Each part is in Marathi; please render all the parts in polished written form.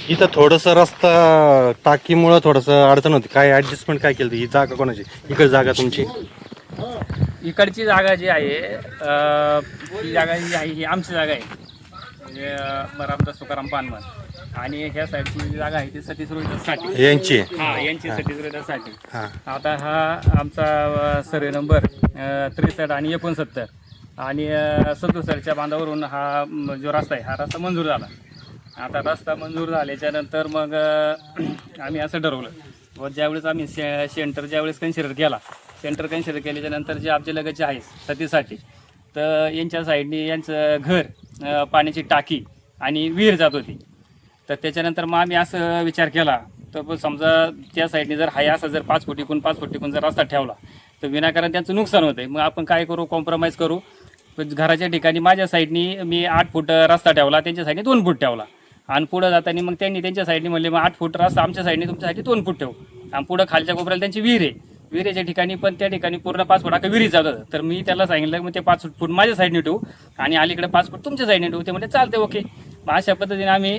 इथं थोडस रस्ता टाकीमुळं थोडस अडचण होती. काय ऍडजस्टमेंट काय केलं? ही जागा कोणाची? इकडे जागा तुमची? इकडची जागा जी आहे ही जागा जी आहे ही आमची जागा आहे, म्हणजे रामदास तुकाराम पानमन. आणि ह्या साईडची जी जागा आहे ती सतीश रोहिदाससाठी यांची? हां, यांची सतीश रोहिदाससाठी. हां. आता हा आमचा सर्वे नंबर 63 आणि 69 आणि 77च्या बांधावरून हा जो रस्ता आहे हा रस्ता मंजूर झाला. आता रस्ता मंजूर झाल्याच्या नंतर मग आम्ही असं ठरवलं व ज्यावेळेस आम्ही सेंटर ज्यावेळेस कन्सिडर केला, सेंटर कन्सिडर केल्याच्या नंतर जे आमच्या लगतचे आहे सतीसाठी, तर यांच्या साईडनी यांचं घर, पाण्याची टाकी आणि विहीर जात होती. तर त्याच्यानंतर मग आम्ही असं विचार केला, तर समजा त्या साईडनी जर हाय असा जर 5 फुटीकून 5 फुटीकून जर रस्ता ठेवला तर विनाकारण त्यांचं नुकसान होतं आहे. मग आपण काय करू, कॉम्प्रोमाइज करू. घराच्या ठिकाणी माझ्या साईडनी मी 8 फूट रस्ता ठेवला, त्यांच्या साईडनी 2 फूट ठेवला. आणि पुढं जाताना मग त्यांनी त्यांच्या साईडनी म्हणले मग 8 फूट रस्ता आमच्या साईडनी तुमच्यासाठी 2 फूट ठेवू. आणि पुढं खालच्या कोपऱ्याला त्यांची विहीर आहे, विहिरीच्या ठिकाणी पण त्या ठिकाणी पूर्ण 5 फूट अख्खा विहिरी जात होतं. तर मी त्याला सांगितलं मग ते 5 फूट माझ्या साईडने ठेवू आणि अलीकडे 5 फूट तुमच्या साईडने ठेवू. ते म्हणजे चालते, ओके. मग अशा पद्धतीने आम्ही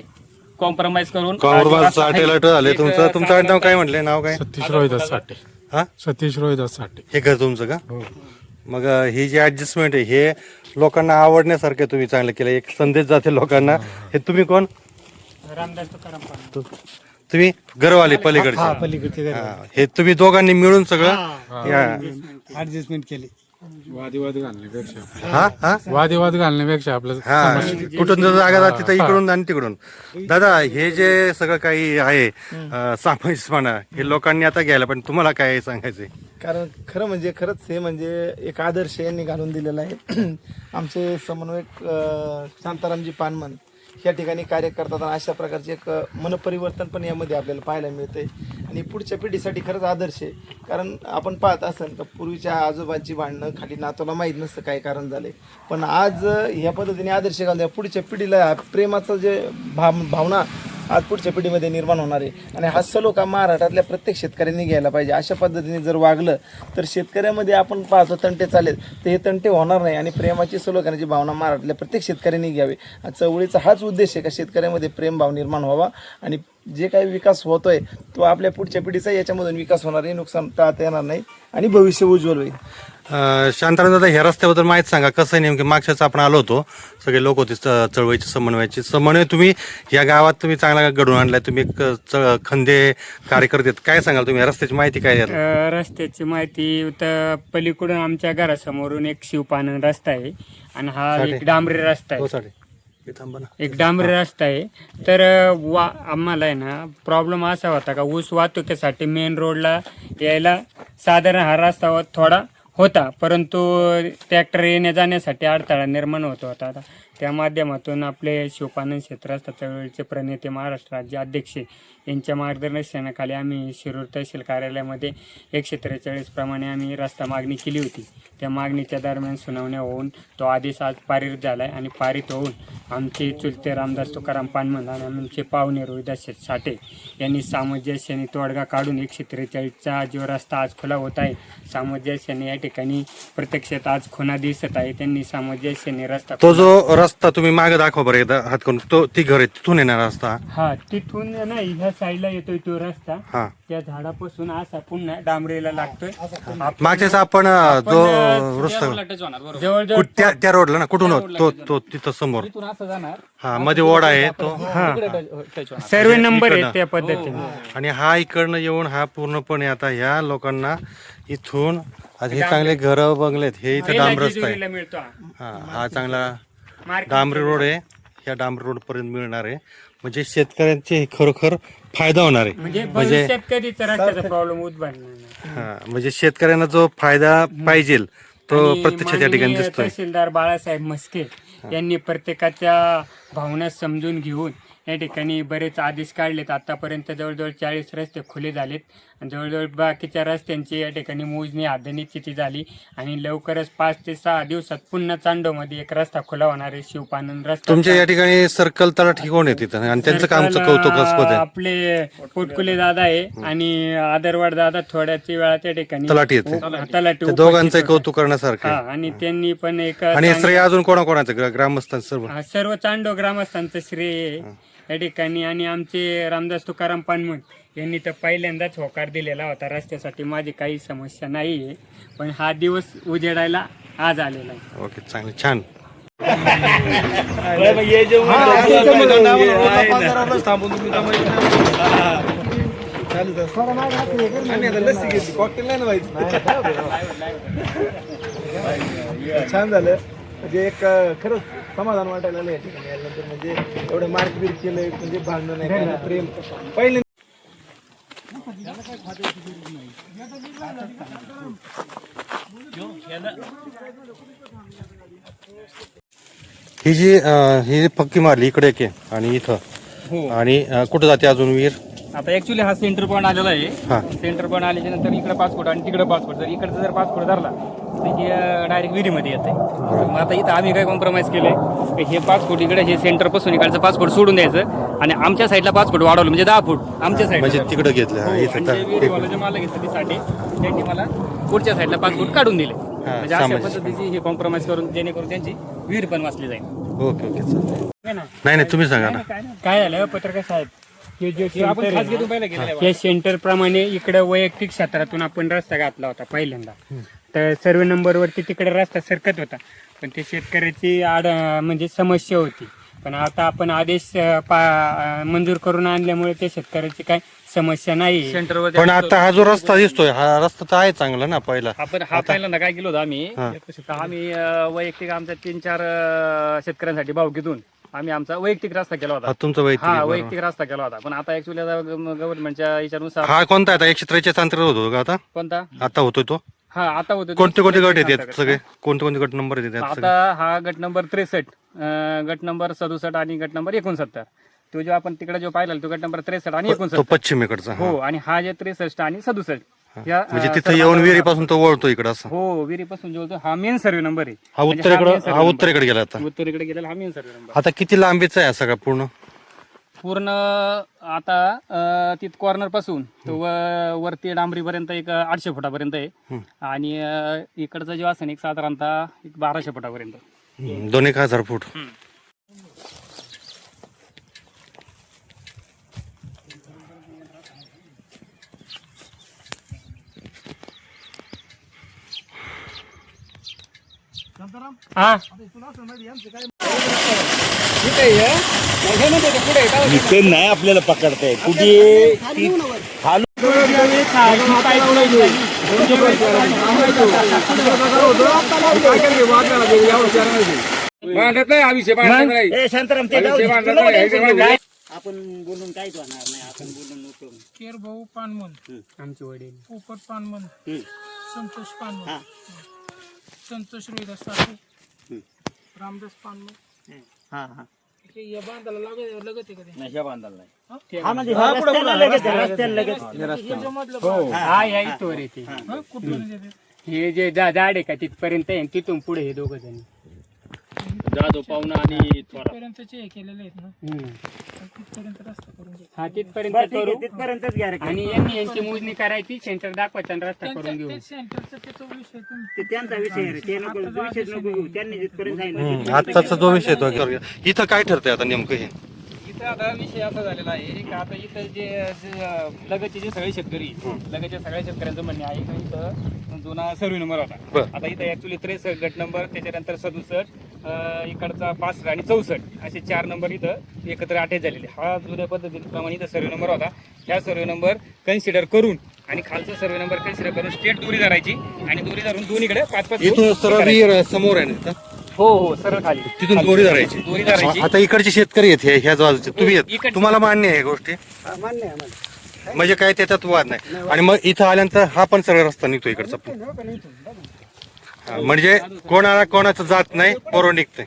कॉम्प्रोमाइज करून झाले. तुमचं नाव काय म्हटलं? नाव काय? सतीश रोहिदास साठे. हा, सतीश रोहिदास साठे. हे घर तुमचं का? मग ही जी ऍडजस्टमेंट आहे हे लोकांना आवडण्यासारखं तुम्ही चांगलं केलं, एक संदेश जाते लोकांना. हे तुम्ही कोण? रामदास तुकाराम पानमन. तुम्ही घरवाले पलीकडचे? पलीकडचे हे तुम्ही दोघांनी मिळून सगळं ऍडजस्टमेंट केली. वादविवाद घालण्यापेक्षा हा वादविवाद घालण्यापेक्षा आपलं कुठून जर जागा जाते तर इकडून आणि तिकडून. दादा, हे जे सगळं काही आहे सामाजिकपणा, हे लोकांनी आता घ्यायला, पण तुम्हाला काय सांगायचंय? कारण खरं म्हणजे खरंच हे म्हणजे एक आदर्श यांनी घालून दिलेला आहे. आमचे समन्वयक शांतारामजी पानमन या ठिकाणी कार्य करतात आणि अशा प्रकारचे एक मनपरिवर्तन पण यामध्ये आपल्याला पाहायला मिळते आणि पुढच्या पिढीसाठी खरंच आदर्श आहे. कारण आपण पाहत असाल तर पूर्वीच्या आजोबांची भांडणं खाली नातूला माहीत नसतं काय कारण झाले, पण आज ह्या पद्धतीने आदर्श घालून पुढच्या पिढीला प्रेमाचं जे भावना आज पुढच्या पिढीमध्ये निर्माण होणार आहे. आणि हा सलोखा महाराष्ट्रातल्या प्रत्येक शेतकऱ्यांनी घ्यायला पाहिजे. अशा पद्धतीने जर वागलं तर शेतकऱ्यामध्ये आपण पाहतो तंटे चालेल तर हे तंटे होणार नाही आणि प्रेमाची सलोख्याची भावना महाराष्ट्रातल्या प्रत्येक शेतकऱ्यांनी घ्यावी. चळवळीचा हाच उद्देश आहे का शेतकऱ्यामध्ये प्रेमभाव निर्माण व्हावा आणि जे काही विकास होतोय तो आपल्या पुढच्या पिढीचा याच्यामधून विकास होणार नाही, नुकसान टाळता येणार नाही आणि भविष्य उज्ज्वल होईल. शांताराम दादा, ह्या रस्त्याबद्दल माहिती सांगा. कसं नेमकी मागच्याच आपण आलो होतो, सगळे लोक होते चळवळीचे समन्वय तुम्ही या गावात तुम्ही चांगला घडवून आणलाय. तुम्ही एक खंदे कार्यकर्ते, काय सांगाल तुम्ही? रस्त्याची माहिती काय द्याल? रस्त्याची माहिती तर पलीकडून आमच्या घरासमोरून एक शिवपानन रस्ता आहे आणि हा एक डांबरी रस्ता आहे, एक डांबरी रस्ता आहे. तर आम्हाला आहे ना प्रॉब्लेम असा होता का ऊस वाहतुकीसाठी मेन रोडला यायला साधारण हा रस्ता थोडा होता, परंतु ट्रॅक्टर येण्या जाण्यासाठी अडथळा निर्माण होत होता. त्या माध्यमातून आपले शिवपानन क्षेत्रस्थ चळवळीचे प्रणेते, महाराष्ट्र राज्य अध्यक्ष यांच्या मार्गदर्शनाखाली आम्ही शिरूर तहसील कार्यालयामध्ये 143 प्रमाणे आम्ही रस्ता मागणी केली होती. त्या मागणीच्या दरम्यान सुनावण्या होऊन तो आदेश आज पारित झाला आहे आणि पारित होऊन आमचे चुलते रामदास तुकाराम पानमन आणि आमचे पाहुणे रोहिदास साठे यांनी सामंजस्याने तोडगा काढून 143चा जो रस्ता आज खुला होत आहे, सामंजस्याने या ठिकाणी प्रत्यक्षात आज खुना दिसत आहे. त्यांनी सामंजस्याने रस्ता, तो जो रस्ता तुम्ही मागे दाखवा बरं एकदा हात करून, तो ती घर आहे तिथून येणार रस्ता? हा, तिथून नाही ह्या साईडला येतोय तो रस्ता, हा, त्या झाडापासून असा पुन्हा डांबरेला लागतोय. मागच्याच आपण जो रस्ता जवळजवळ त्या रोडला ना, कुठून तो तिथं समोर हा मध्ये ओढा आहे तो, सर्वे नंबर आहे त्या पद्धतीने. आणि हा इकडनं येऊन हा पूर्णपणे आता ह्या लोकांना इथून हे चांगले घर बंगलेत, हे इथे डांबर रस्ता आहे. मिळतो हा चांगला डांबरी रोड आहे, ह्या डांबरी रोड पर्यंत मिळणार आहे. म्हणजे शेतकऱ्यांचे खरोखर फायदा होणार आहे. म्हणजे शेतकरीचा रस्त्याचा प्रॉब्लेम उद्भवणार नाही. हा, म्हणजे शेतकऱ्यांना जो फायदा पाहिजे तो प्रत्यक्ष त्या ठिकाणी दिसतोय. तहसीलदार बाळासाहेब मस्के यांनी प्रत्येकाच्या भावना समजून घेऊन या ठिकाणी बरेच आदेश काढलेत. आतापर्यंत जवळजवळ 40 रस्ते खुले झालेत आणि जवळजवळ बाकीच्या रस्त्यांची या ठिकाणी मोजणी आधुनिक झाली आणि लवकरच 5 ते 6 दिवसात पुन्हा चांडोमध्ये एक रस्ता खुला होणार आहे, शिवपानन रस्ता. तुमच्या या ठिकाणी सर्कल तलाठी कोण आहे तिथं आणि त्यांचं कामचं कौतुकास्पद आहे? आपले पोटकुले दादा आहे आणि आदरवाड दादा थोड्याच वेळा त्या ठिकाणी तलाठी आहेत. तलाठी त्या दोघांचं कौतुक करण्यासारखं आहे. आणि त्यांनी पण एक आणि श्रेय अजून कोणाकोणाचं ग्रामस्थांचं सर्व? सर्व चांडो ग्रामस्थांचं श्रेय आहे या ठिकाणी. आणि आमचे रामदास तुकाराम पानमन यांनी तर पहिल्यांदाच होकार दिलेला होता रस्त्यासाठी, माझी काही समस्या नाही आहे, पण हा दिवस उजेडायला आज आलेला आहे. ओके, चांगलं, छान. छान झालं म्हणजे एक खरंच समाधान वाटायला लागलं या ठिकाणी आल्यानंतर. म्हणजे एवढं मार्कबीर केलंय, म्हणजे भांडण नाही, काय नाही, प्रेम पहिले. ही पक्की मारली इकडे एक आहे आणि इथं, आणि कुठं जाते अजून विहीर? आता ऍक्च्युली हा सेंटर पॉईंट आलेला हा. आहे. सेंटर पॉईंट आल्याच्या नंतर इकडे 5 फूट आणि तिकडे 5 फूट, जर इकडचं जर 5 फूट धरला तर हे डायरेक्ट विहिरीमध्ये येते. मग आता इथं आम्ही काय कॉम्प्रोमाइज केलंय, हे 5 फूट इकडे, हे सेंटर पासून इकडचं 5 फूट सोडून द्यायचं आणि आमच्या साईडला 5 फूट वाढवलं, म्हणजे 10 फूट आमच्या म्हणजे साईडला. तिकडे घेतलं. हा, इथं आणि तर- जे विहिरीवाला जे मालक आहे साठी त्यांनी मला पुढच्या साईडला 5 फूट काढून दिले. म्हणजे अशा सामाजिक. पद्धतीची हे कॉम्प्रोमाइज करून जेणेकरून त्यांची विहीर पण वाचली जाईल. ओके ओके, चालेल. नाही नाही, तुम्ही सांगा ना. काय झालं पत्रकार साहेब, हे जे हे आपण center आहे खाजगी ना, दुबईला गेलेलं आहे. या सेंटर प्रमाणे इकडे वैयक्तिक क्षेत्रातून आपण रस्ता घातला होता पहिल्यांदा, तर सर्व नंबरवरती तिकडे रस्ता सरकत होता, पण ते शेतकऱ्याची म्हणजे समस्या होती. पण आता आपण आदेश मंजूर करून आणल्यामुळे ते शेतकऱ्याची काय समस्या नाही. सेंटरवर पण आता हा जो रस्ता दिसतोय, हा रस्ता तर आहे चांगला ना पहिला. आपण हा पहिल्यांदा काय केलं होतं आम्ही, तर आम्ही वैयक्तिक आमच्या 3-4 शेतकऱ्यांसाठी भावकीतून आम्ही आमचा वैयक्तिक रस्ता केला होता. हा तुमचा वैयक्तिक हा आहे, बरोबर. वैयक्तिक रस्ता केला होता. पण आता ऍक्च्युली गव्हर्नमेंटच्या याच्यानुसार हा कोणता आहे आता? 143 अंतर होतो का आता? कोणता? आता होतोय तो? हा आता होतो. कोणते कोणते गट येतात सगळे? कोणते कोणते गट नंबर येतात सगळे? आता हा गट नंबर 63, गट नंबर 67 आणि गट नंबर 69. तो जो आपण तिकडे जो पाहिला तो गट नंबर 63 आणि तो 69. पश्चिमेकडचा. हा. हो, आणि हा जे 63 आणि 67 या म्हणजे तिथं येऊन विहिरीपासून तो वळतो इकडं असं? हो, विहिरीपासून जो होतो हा मेन सर्व्हे नंबर आहे. हा म्हणजे उत्तरेकडे, main survey हा number. उत्तरेकडे गेला आता. उत्तरेकडे गेलेला हा मेन सर्व्हे नंबर. आता किती लांबीचा आहे हा सगळा पूर्ण? पूर्ण आता तिथ कॉर्नर पासून तो वरती डांबरीपर्यंत एक 800 फुटापर्यंत आहे. आणि इकडचा जो असेल एक साधारणतः 1200 फुटापर्यंत. 2,000 फूट. हा नाही आपल्याला पकडताय कुठे केर भाऊ पानमन, आमचे वडील पोपट पानमन, संतोष पानमन, संतोष रोहिदास साठे, रामदास पानमन. हे या बांधाला लगत आहे का ते? हा या इथवर येते. हा, कुठून येते? हे जे झाड आहे का तिथपर्यंत आहे, तिथून पुढे हे दोघ जण. जाधव पाहुणा आणि थोरा. तिथपर्यंतचे हे केलेले आहेत ना, तिथपर्यंत रस्ता करून घे. हा तिथपर्यंत करू आणि यांची मोजणी करायची, सेंटर दाखवायचं आणि रस्ता करून घेऊ. ते सेंटरचा त्याचा विषय आत्ताचा जो विषय तो इथं काय ठरतंय आता नेमकं हे? इथं आता विषय असा झालेला आहे का आता इथं जे लगतचे जे सगळे शेतकरी, लगतच्या सगळ्या शेतकऱ्यांचं म्हणणे आहे का इथं जुना सर्व्हे नंबर होता. बरं. आता इथं ऍक्च्युली 63 गट नंबर, त्याच्यानंतर 67, इकडचा 65 आणि 64 असे 4 नंबर इथं एकत्र अटॅच झालेले. हा जुन्या पद्धतीप्रमाणे इथं सर्व्हे नंबर होता. ह्या सर्व्हे नंबर कन्सिडर करून आणि खालचा सर्व्हे नंबर कन्सिडर करून स्ट्रेट दोरी धरायची आणि दोरी धरून दोन्हीकडे 5-5 इथून सरळ विहीर समोर आहे ना इथं? हो हो, सरळ खाली तिथून दोरी धरायची. दोरी धरायची. आता इकडचे शेतकरी आहेत ह्या बाजूचे, तुम्ही आहेत. इकडचे. तुम्हाला मान्य आहे गोष्टी? म्हणजे काय त्याच्यात वाद नाही. आणि मग इथं आल्यानंतर हा पण सरळ रस्ता निघतो इकडचा पण. हा, म्हणजे कोणाला कोणाचं जात नाही, बरोबर निघतंय.